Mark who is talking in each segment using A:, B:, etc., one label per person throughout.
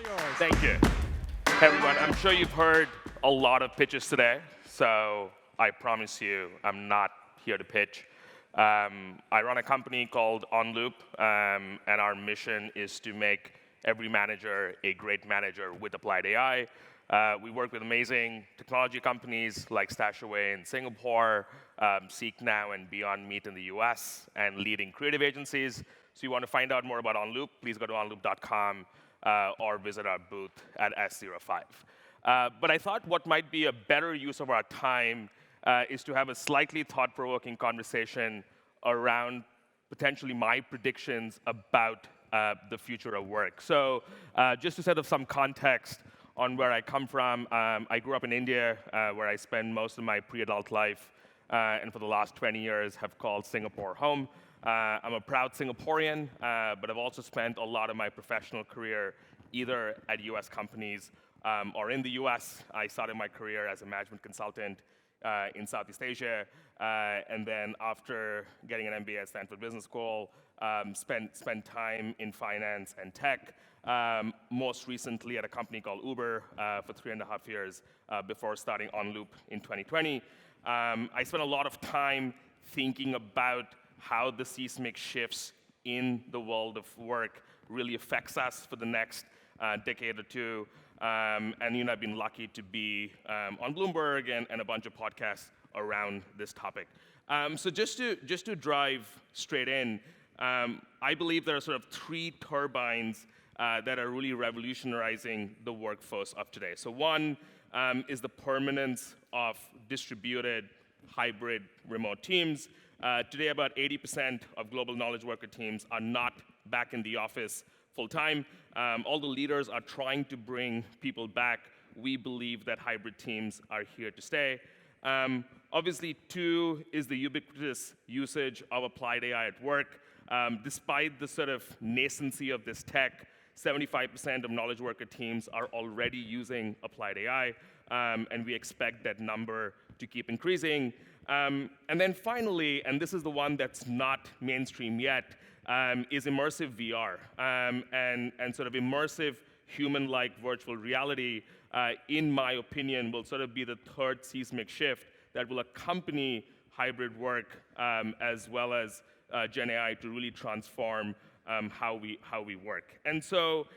A: yours.
B: Thank you. Hey everyone, I'm sure you've heard a lot of pitches today, so I promise you I'm not here to pitch. I run a company called Onloop, and our mission is to make every manager a great manager with applied AI. We work with amazing technology companies like Stashaway in Singapore, Seek Now and Beyond Meat in the US, and leading creative agencies. So you want to find out more about Onloop, please go to onloop.com or visit our booth at S05. But I thought what might be a better use of our time is to have a slightly thought-provoking conversation around potentially my predictions about the future of work. So just to set up some context on where I come from, I grew up in India, where I spent most of my pre-adult life, and for the last 20 years have called Singapore home. I'm a proud Singaporean, but I've also spent a lot of my professional career either at US companies or in the US. I started my career as a management consultant in Southeast Asia, and then after getting an MBA at Stanford Business School, spent time in finance and tech, most recently at a company called Uber for 3.5 years before starting Onloop in 2020. I spent a lot of time thinking about how the seismic shifts in the world of work really affects us for the next decade or two. And I've been lucky to be on Bloomberg and a bunch of podcasts around this topic. So just to drive straight in, I believe there are sort of three turbines that are really revolutionizing the workforce of today. So one is the permanence of distributed hybrid remote teams. Today, about 80% of global knowledge worker teams are not back in the office full-time. All the leaders are trying to bring people back. We believe that hybrid teams are here to stay. Obviously, two is the ubiquitous usage of applied AI at work. Despite the sort of nascency of this tech, 75% of knowledge worker teams are already using applied AI, and we expect that number to keep increasing. And then finally, and this is the one that's not mainstream yet, is immersive VR. And sort of immersive human-like virtual reality, in my opinion, will sort of be the third seismic shift that will accompany hybrid work as well as Gen AI to really transform how we work. And so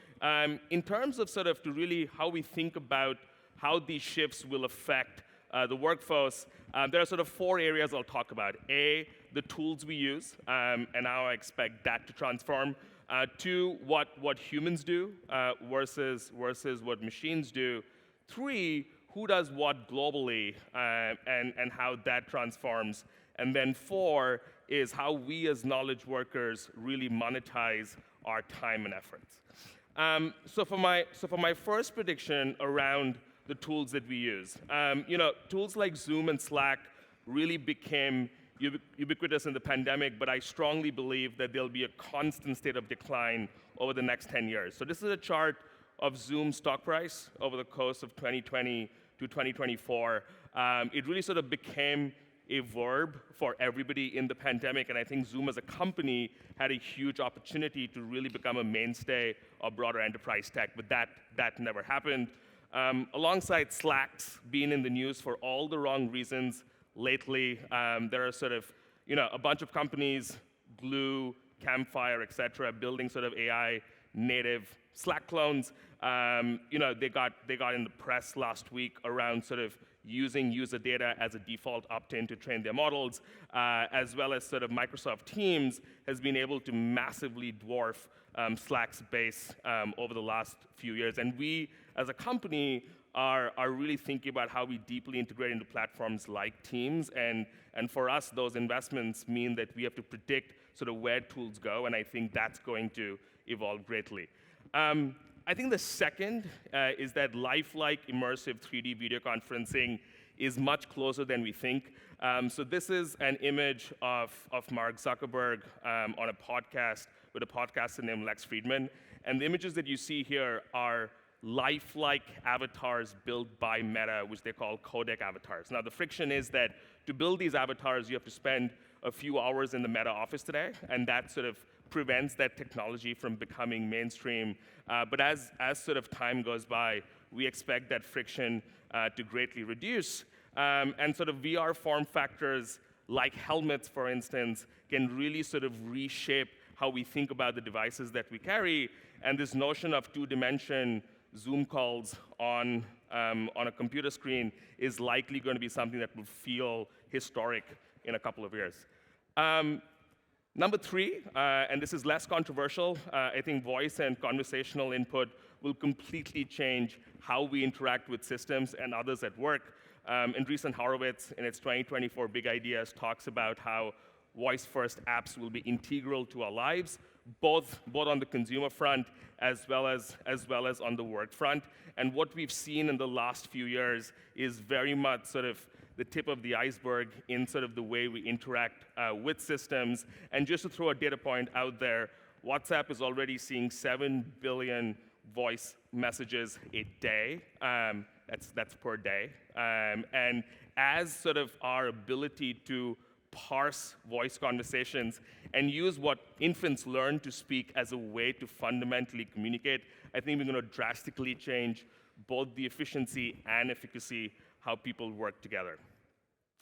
B: in terms of sort of to really how we think about how these shifts will affect the workforce, there are sort of four areas I'll talk about. A, the tools we use, and how I expect that to transform. Two, what humans do versus what machines do. Three, who does what globally, and how that transforms. And then four is how we as knowledge workers really monetize our time and efforts. So for my first prediction around the tools that we use, tools like Zoom and Slack really became ubiquitous in the pandemic, but I strongly believe that there'll be a constant state of decline over the next 10 years. So this is a chart of Zoom's stock price over the course of 2020 to 2024. It really sort of became a verb for everybody in the pandemic, and I think Zoom as a company had a huge opportunity to really become a mainstay of broader enterprise tech, but that never happened. Alongside Slack's being in the news for all the wrong reasons lately, there are sort of a bunch of companies, Glue, Campfire, et cetera, building sort of AI native Slack clones. They got in the press last week around sort of using user data as a default opt-in to train their models, as well as sort of Microsoft Teams has been able to massively dwarf Slack's base over the last few years. And we, as a company, are really thinking about how we deeply integrate into platforms like Teams. And for us, those investments mean that we have to predict sort of where tools go, and I think that's going to evolve greatly. I think the second is that lifelike immersive 3D video conferencing is much closer than we think. So this is an image of Mark Zuckerberg on a podcast with a podcaster named Lex Friedman. And the images that you see here are lifelike avatars built by Meta, which they call codec avatars. Now, the friction is that to build these avatars, you have to spend a few hours in the Meta office today, and that sort of prevents that technology from becoming mainstream. But as sort of time goes by, we expect that friction to greatly reduce. And sort of VR form factors like helmets, for instance, can really sort of reshape how we think about the devices that we carry. And this notion of two-dimension Zoom calls on a computer screen is likely going to be something that will feel historic in a couple of years. Number three, and this is less controversial, I think voice and conversational input will completely change how we interact with systems and others at work. Andreessen Horowitz, in its 2024 Big Ideas, talks about how voice-first apps will be integral to our lives, both on the consumer front as well as on the work front. And what we've seen in the last few years is very much sort of the tip of the iceberg in sort of the way we interact with systems. And just to throw a data point out there, WhatsApp is already seeing 7 billion voice messages a day. That's per day. And as sort of our ability to parse voice conversations and use what infants learn to speak as a way to fundamentally communicate, I think we're going to drastically change both the efficiency and efficacy how people work together.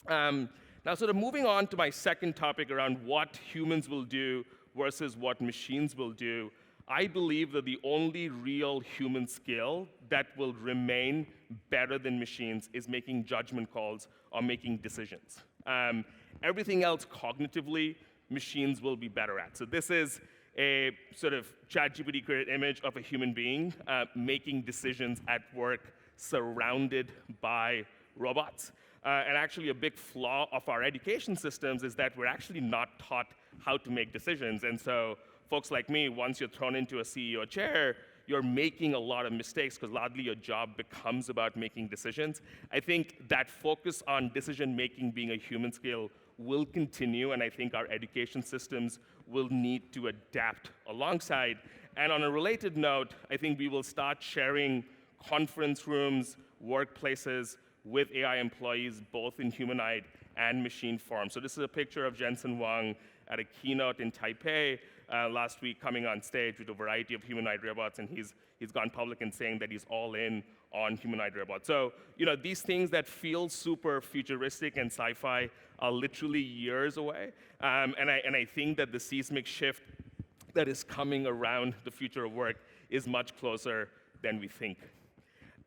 B: Now, sort of moving on to my second topic around what humans will do versus what machines will do, I believe that the only real human skill that will remain better than machines is making judgment calls or making decisions. Everything else cognitively, machines will be better at. So this is a sort of ChatGPT created image of a human being making decisions at work surrounded by robots. And actually a big flaw of our education systems is that we're actually not taught how to make decisions. And so folks like me, once you're thrown into a CEO chair, you're making a lot of mistakes because largely your job becomes about making decisions. I think that focus on decision-making being a human skill will continue, and I think our education systems will need to adapt alongside. And on a related note, I think we will start sharing conference rooms, workplaces with AI employees, both in humanoid and machine form. So this is a picture of Jensen Huang at a keynote in Taipei last week, coming on stage with a variety of humanoid robots, and he's gone public in saying that he's all in on humanoid robots. So, these things that feel super futuristic and sci-fi are literally years away, and I think that the seismic shift that is coming around the future of work is much closer than we think.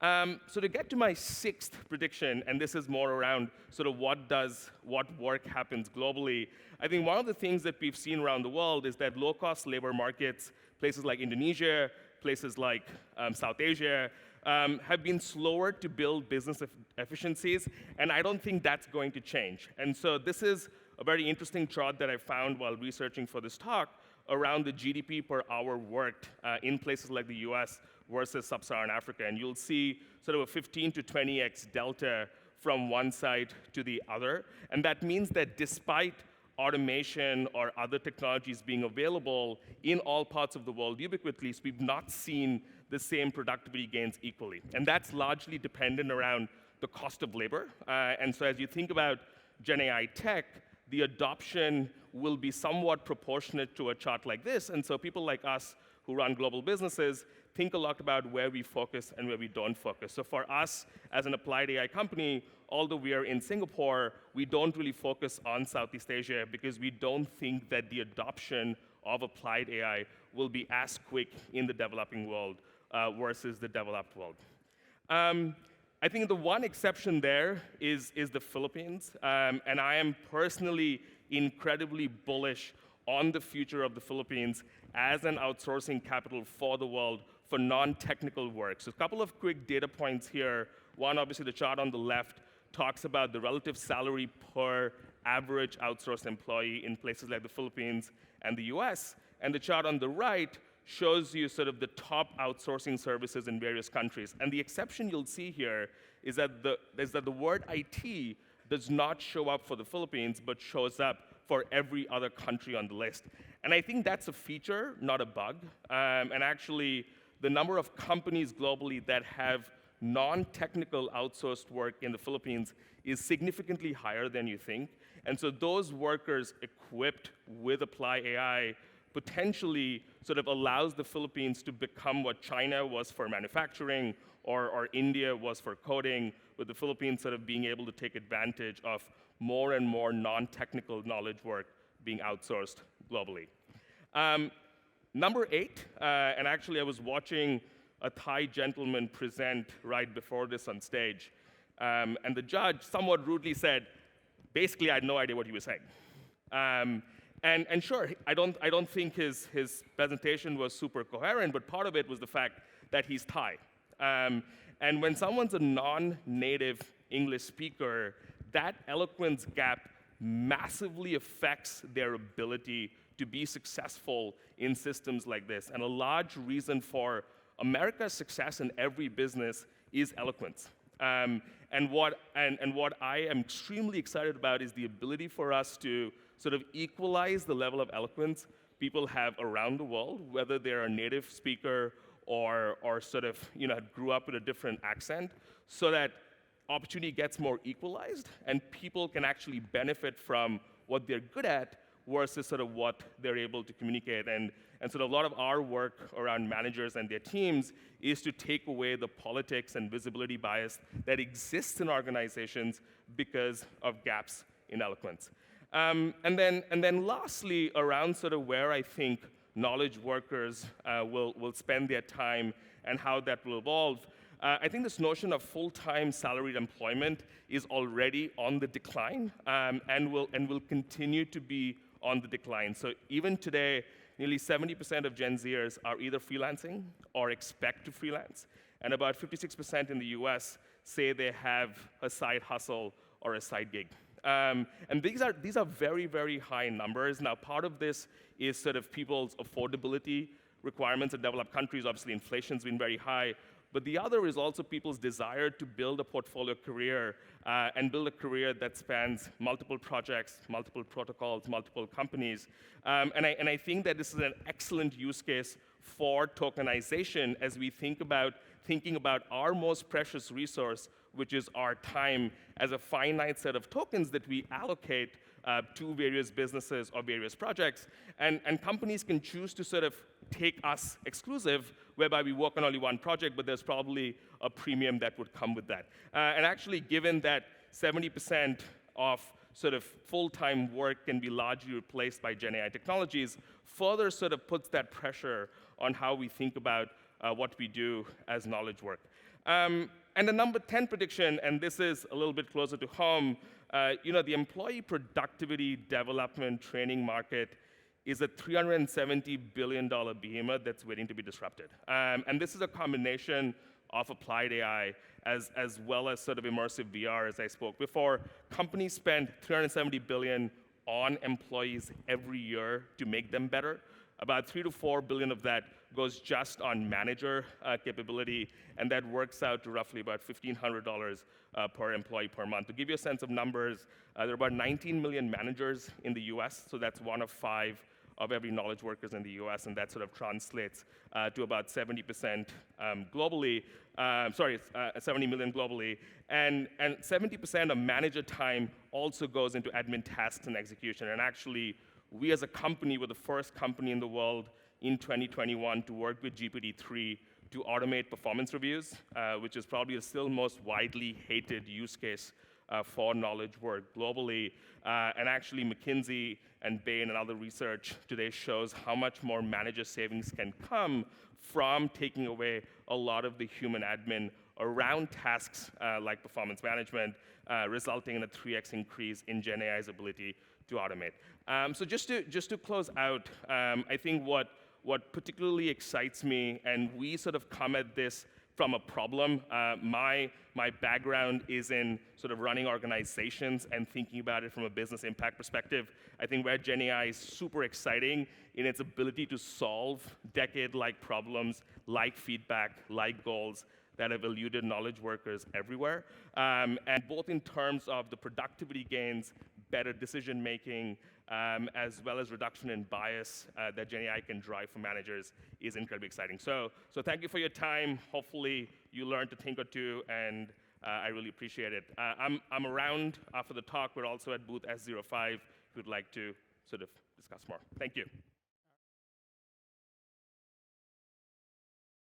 B: So to get to my sixth prediction, and this is more around sort of what work happens globally, I think one of the things that we've seen around the world is that low-cost labor markets, places like Indonesia, places like South Asia, have been slower to build business efficiencies, and I don't think that's going to change. And so this is a very interesting chart that I found while researching for this talk around the GDP per hour worked in places like the US versus sub-Saharan Africa. And you'll see sort of a 15 to 20x delta from one side to the other. And that means that despite automation or other technologies being available in all parts of the world ubiquitously, we've not seen the same productivity gains equally. And that's largely dependent around the cost of labor. And so as you think about Gen AI tech, the adoption will be somewhat proportionate to a chart like this. And so people like us who run global businesses think a lot about where we focus and where we don't focus. So for us, as an applied AI company, although we are in Singapore, we don't really focus on Southeast Asia because we don't think that the adoption of applied AI will be as quick in the developing world versus the developed world. I think the one exception there is the Philippines, and I am personally incredibly bullish on the future of the Philippines as an outsourcing capital for the world for non-technical work. So a couple of quick data points here. One, obviously the chart on the left talks about the relative salary per average outsourced employee in places like the Philippines and the US. And the chart on the right shows you sort of the top outsourcing services in various countries. And the exception you'll see here is that the word IT does not show up for the Philippines, but shows up for every other country on the list. And I think that's a feature, not a bug. And actually, the number of companies globally that have non-technical outsourced work in the Philippines is significantly higher than you think. And so those workers equipped with Apply AI potentially sort of allows the Philippines to become what China was for manufacturing or India was for coding, with the Philippines sort of being able to take advantage of more and more non-technical knowledge work being outsourced globally. Number 8, and actually I was watching a Thai gentleman present right before this on stage, and the judge somewhat rudely said, basically I had no idea what he was saying. And sure, I don't think his presentation was super coherent, but part of it was the fact that he's Thai. And when someone's a non-native English speaker, that eloquence gap massively affects their ability to be successful in systems like this. And a large reason for America's success in every business is eloquence. And what I am extremely excited about is the ability for us to sort of equalize the level of eloquence people have around the world, whether they're a native speaker or sort of grew up with a different accent, so that opportunity gets more equalized and people can actually benefit from what they're good at versus sort of what they're able to communicate. And sort of a lot of our work around managers and their teams is to take away the politics and visibility bias that exists in organizations because of gaps in eloquence. And then lastly, around sort of where I think knowledge workers will spend their time and how that will evolve, I think this notion of full-time salaried employment is already on the decline and will continue to be on the decline. So even today, nearly 70% of Gen Zers are either freelancing or expect to freelance, and about 56% in the US say they have a side hustle or a side gig. And these are very, very high numbers. Now, part of this is sort of people's affordability requirements in developed countries. Obviously, inflation's been very high. But the other is also people's desire to build a portfolio career and build a career that spans multiple projects, multiple protocols, multiple companies. And I think that this is an excellent use case for tokenization as we thinking about our most precious resource, which is our time, as a finite set of tokens that we allocate to various businesses or various projects. And companies can choose to sort of take us exclusive, whereby we work on only one project, but there's probably a premium that would come with that. And actually, given that 70% of sort of full-time work can be largely replaced by Gen AI technologies, further sort of puts that pressure on how we think about what we do as knowledge work. And the number 10 prediction, and this is a little bit closer to home, the employee productivity development training market is a $370 billion behemoth that's waiting to be disrupted. And this is a combination of applied AI as well as sort of immersive VR, as I spoke before. Companies spend $370 billion on employees every year to make them better. About $3 to $4 billion of that goes just on manager capability, and that works out to roughly about $1,500 per employee per month. To give you a sense of numbers, there are about 19 million managers in the US, so that's 1 of 5 of every knowledge workers in the US, and that sort of translates to about 70% globally, 70 million globally. And 70% of manager time also goes into admin tasks and execution. And actually, we as a company were the first company in the world in 2021 to work with GPT-3 to automate performance reviews, which is probably the still most widely hated use case for knowledge work globally. And actually, McKinsey and Bain and other research today shows how much more manager savings can come from taking away a lot of the human admin around tasks like performance management, resulting in a 3x increase in Gen AI's ability to automate. So just to close out, I think what particularly excites me, and we sort of come at this from a problem. My background is in sort of running organizations and thinking about it from a business impact perspective. I think where Gen AI is super exciting in its ability to solve decade-like problems like feedback, like goals, that have eluded knowledge workers everywhere. And both in terms of the productivity gains, better decision making, as well as reduction in bias that Gen AI can drive for managers is incredibly exciting. So thank you for your time. Hopefully you learned a thing or two, and I really appreciate it. I'm around after the talk. We're also at booth S05 if you'd like to sort of discuss more. Thank you.